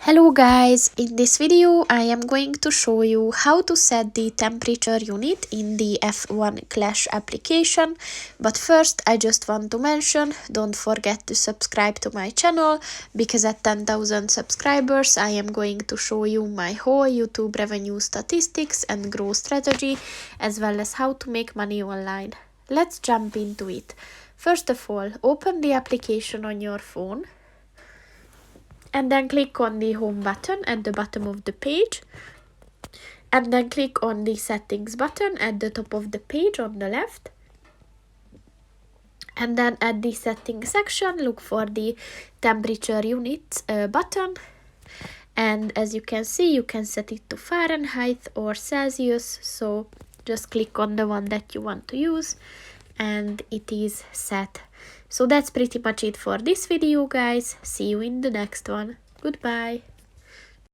Hello guys, in this video I am going to show you how to set the temperature unit in the F1 Clash application, but first I just want to mention, don't forget to subscribe to my channel, because at 10,000 subscribers I am going to show you my whole YouTube revenue statistics and growth strategy, as well as how to make money online. Let's jump into it. First of all, open the application on your phone. And then click on the home button at the bottom of the page. And then click on the settings button at the top of the page on the left. And then at the settings section, look for the temperature units button. And as you can see, you can set it to Fahrenheit or Celsius. So just click on the one that you want to use and it is set. So that's pretty much it for this video, guys. See you in the next one. Goodbye.